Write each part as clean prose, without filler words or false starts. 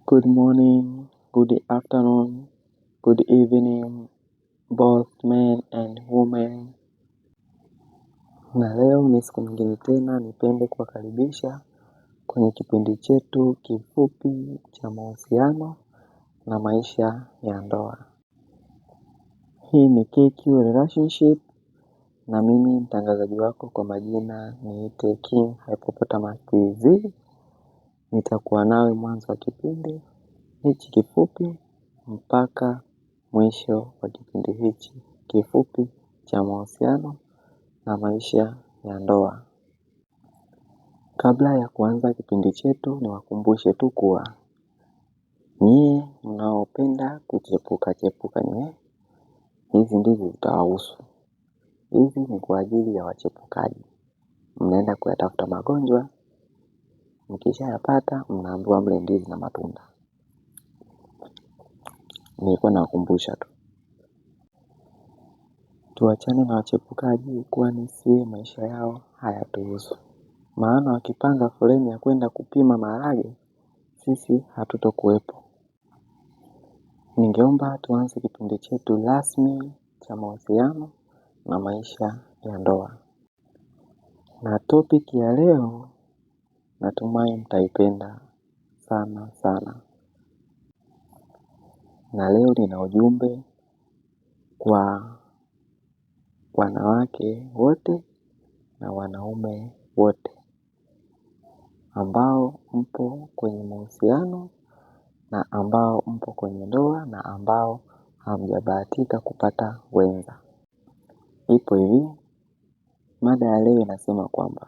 Good morning, good afternoon, good evening, both men and women. Na leo ni siku nyingine tena, nipende kuwakaribisha kwenye kipindi chetu kifupi cha mahusiano na maisha ya ndoa. Hii ni KQ Relationship na mimi mtangazaji wako kwa majina niite King Hippopotamus TV. Nitakuwa nawe mwanzo wa kipindi hichi kifupi mpaka mwisho wa kipindi hichi kifupi cha mahusiano na maisha ya ndoa. Kabla ya kuanza kipindi chetu, niwakumbushe tu kuwa nyie mnaopenda kuchepuka hizi ndizo zitawahusu. Hizi ni kwa ajili ya wachepukaji. Mnaenda kuyatafuta magonjwa, mkishayapata mnaambiwa mle ndizi na matunda. Nilikuwa nawakumbusha tu. Tuachane na wachepukaji, kwani si maisha yao hayatuhusu. Maana wakipanga foleni ya kwenda kupima maharage, sisi hatutokuwepo. Ningeomba tuanze kipindi chetu rasmi cha mahusiano na maisha ya ndoa. Na topic ya leo natumai mtaipenda sana sana. Na leo nina ujumbe kwa wanawake wote na wanaume wote ambao mpo kwenye mahusiano na ambao mpo kwenye ndoa na ambao hamjabahatika kupata wenza. Ipo hivi, mada ya leo inasema kwamba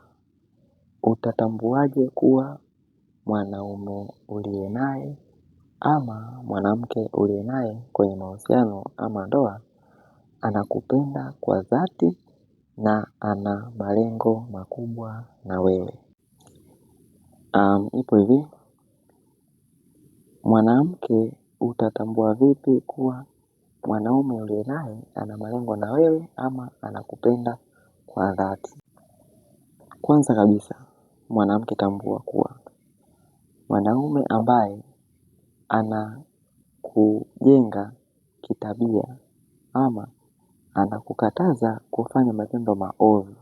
utatambuaje kuwa mwanaume uliye naye ama mwanamke uliye naye kwenye mahusiano ama ndoa anakupenda kwa dhati na ana malengo makubwa na wewe. Ipo hivi, mwanamke utatambua vipi kuwa mwanaume uliye naye ana malengo na wewe ama anakupenda kwa dhati? Kwanza kabisa, mwanamke tambua kuwa mwanaume ambaye anakujenga kitabia ama anakukataza kufanya matendo maovu,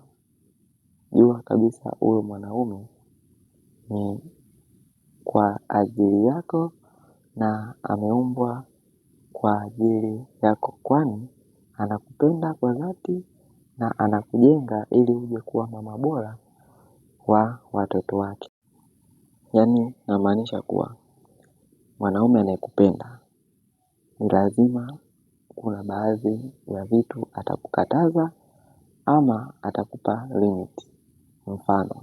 jua kabisa huyo mwanaume ni kwa ajili yako na ameumbwa kwa ajili yako, kwani anakupenda kwa dhati na anakujenga ili uje kuwa mama bora wa watoto wake. Yaani namaanisha kuwa mwanaume anayekupenda ni lazima kuna baadhi ya vitu atakukataza ama atakupa limit. Mfano,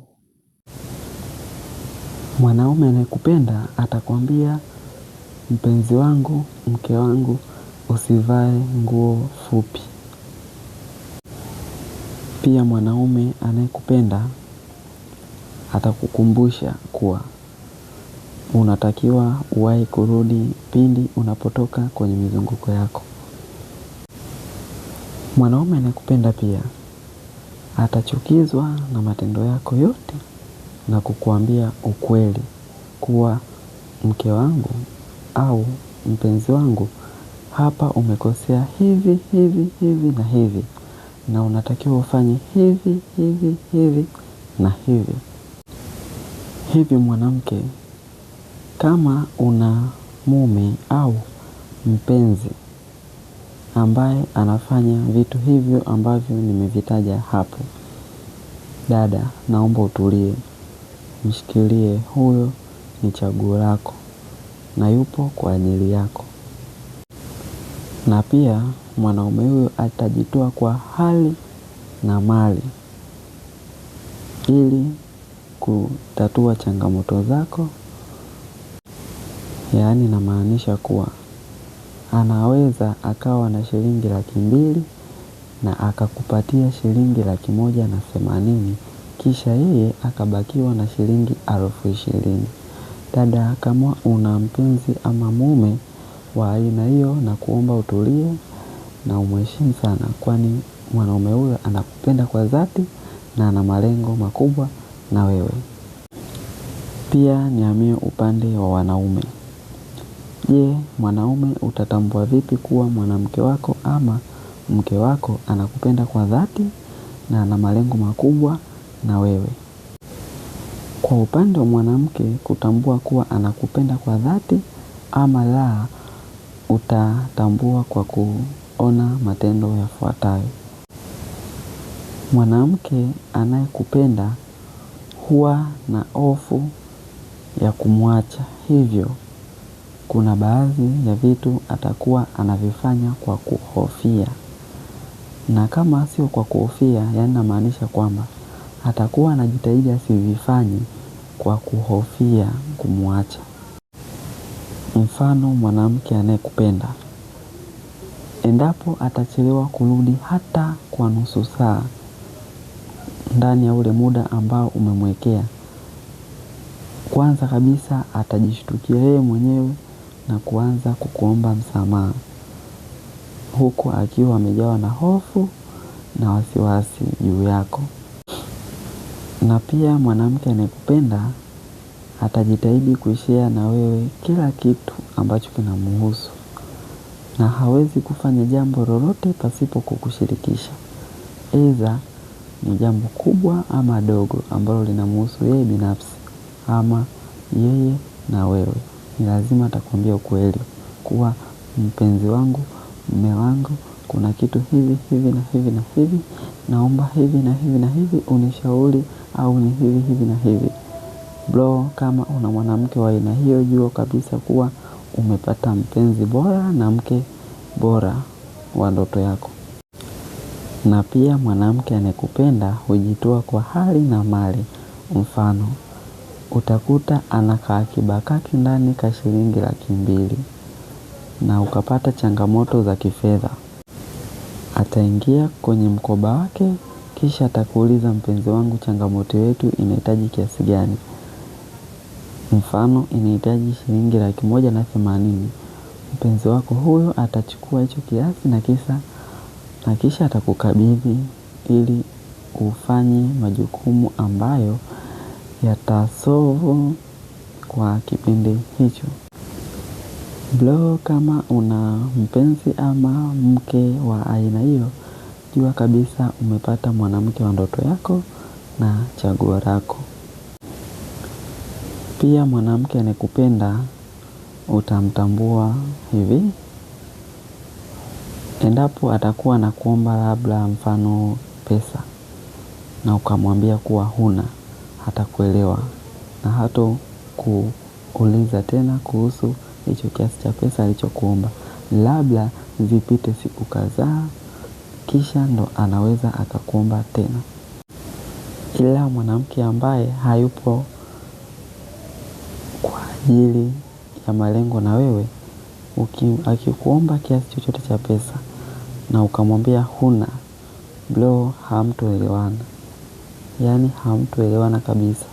mwanaume anayekupenda atakwambia, mpenzi wangu, mke wangu, usivae nguo fupi. Pia mwanaume anayekupenda atakukumbusha kuwa unatakiwa uwahi kurudi pindi unapotoka kwenye mizunguko yako. Mwanaume anayekupenda pia atachukizwa na matendo yako yote na kukuambia ukweli kuwa, mke wangu au mpenzi wangu, hapa umekosea hivi na hivi na unatakiwa ufanye hivi na hivi. Hivi mwanamke, kama una mume au mpenzi ambaye anafanya vitu hivyo ambavyo nimevitaja hapo, dada, naomba utulie, mshikilie, huyo ni chaguo lako na yupo kwa ajili yako. Na pia mwanaume huyo atajitoa kwa hali na mali ili kutatua changamoto zako. Yaani namaanisha kuwa anaweza akawa na shilingi 200,000 na akakupatia shilingi 180,000, kisha yeye akabakiwa na shilingi 20,000. Dada, kama una mpenzi ama mume wa aina hiyo, na kuomba utulie na umheshimu sana, kwani mwanaume huyo anakupenda kwa dhati na ana malengo makubwa na wewe. Pia nihamie upande wa wanaume. Je, mwanaume utatambua vipi kuwa mwanamke wako ama mke wako anakupenda kwa dhati na ana malengo makubwa na wewe? Kwa upande wa mwanamke kutambua kuwa anakupenda kwa dhati ama la, utatambua kwa kuona matendo yafuatayo. Mwanamke anayekupenda huwa na hofu ya kumwacha. Hivyo, kuna baadhi ya vitu atakuwa anavifanya kwa kuhofia. Na kama sio kwa kuhofia, yaani namaanisha kwamba atakuwa anajitahidi asivifanye kwa kuhofia kumwacha. Mfano, mwanamke anayekupenda, endapo atachelewa kurudi hata kwa nusu saa ndani ya ule muda ambao umemwekea, kwanza kabisa atajishtukia yeye mwenyewe na kuanza kukuomba msamaha, huku akiwa amejawa na hofu na wasiwasi juu yako. Na pia mwanamke anayekupenda atajitahidi kushare na wewe kila kitu ambacho kinamhusu, na hawezi kufanya jambo lolote pasipo kukushirikisha. Aidha ni jambo kubwa ama dogo ambalo linamhusu yeye binafsi ama yeye na wewe, ni lazima atakwambia ukweli kuwa mpenzi wangu, mume wangu, kuna kitu hivi na hivi na hivi, naomba hivi na hivi na hivi unishauri, au ni hivi na hivi. Bro, kama una mwanamke wa aina hiyo, jua kabisa kuwa umepata mpenzi bora na mke bora wa ndoto yako. Na pia mwanamke anayekupenda hujitoa kwa hali na mali. Mfano, utakuta anakaa akiba kake ndani ka shilingi 200,000 na ukapata changamoto za kifedha. Ataingia kwenye mkoba wake, kisha atakuuliza, mpenzi wangu, changamoto yetu inahitaji kiasi gani? Mfano, inahitaji shilingi 180,000. Mpenzi wako huyo atachukua hicho kiasi na kisha atakukabidhi ili ufanye majukumu ambayo yatasolve kwa kipindi hicho. Bro, kama una mpenzi ama mke wa aina hiyo, jua kabisa umepata mwanamke wa ndoto yako na chaguo lako. Pia mwanamke anayekupenda utamtambua hivi: endapo atakuwa anakuomba labda mfano pesa na ukamwambia kuwa huna, hatakuelewa na hato kuuliza tena kuhusu hicho kiasi cha pesa alichokuomba. Labda zipite siku kadhaa, kisha ndo anaweza akakuomba tena. Ila mwanamke ambaye hayupo kwa ajili ya malengo na wewe, akikuomba kiasi chochote cha pesa na ukamwambia huna, bro, hamtoelewana. Yaani hamtoelewana kabisa,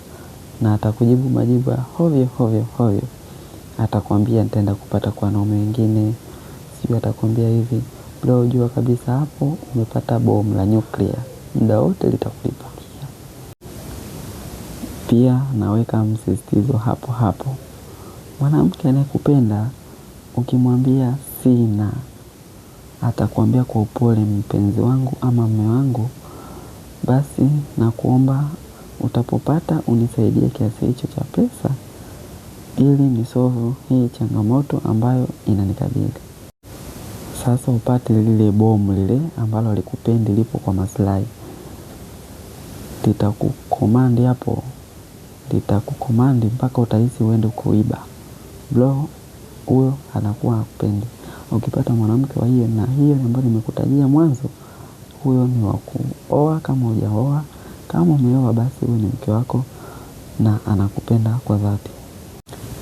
na atakujibu majibu ya hovyo. Atakwambia nitaenda kupata kwa wanaume wengine, sijui atakwambia hivi. Bro, jua kabisa hapo umepata bomu la nyuklia, muda wote litakulipukia. Pia naweka msisitizo hapo. Mwanamke anayekupenda ukimwambia sina, atakwambia kwa upole, mpenzi wangu ama mume wangu, basi nakuomba utapopata unisaidie kiasi hicho cha pesa ili nisolve hii changamoto ambayo inanikabili. Sasa upate lile bomu lile ambalo likupendi lipo kwa maslahi. Litakukomandi hapo, litakukomandi mpaka utahisi uende kuiba. Bro, huyo anakuwa hakupendi. Ukipata mwanamke wa hiyo na hiyo ambayo nimekutajia mwanzo, huyo ni wa kuoa kama hujaoa. Kama umeoa basi huyo ni mke wako na anakupenda kwa dhati.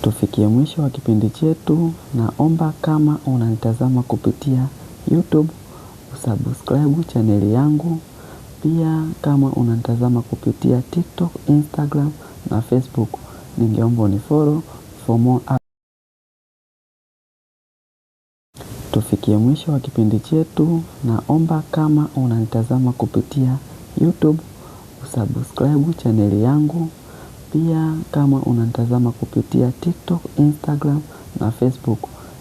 Tufikie mwisho wa kipindi chetu. Naomba kama unanitazama kupitia YouTube usubscribe channel yangu. Pia kama unanitazama kupitia TikTok, Instagram na Facebook, ningeomba unifollow for more. Tufikie mwisho wa kipindi chetu. Naomba kama unanitazama kupitia YouTube usubscribe channel yangu. Pia kama unanitazama kupitia TikTok, Instagram na Facebook,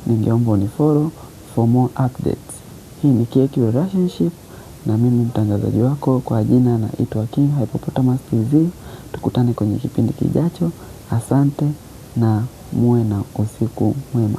ningeomba unifollow for more updates. Hii ni KQ Relationship na mimi mtangazaji wako kwa jina naitwa King Hippopotamus TV. Tukutane kwenye kipindi kijacho. Asante na muwe na usiku mwema.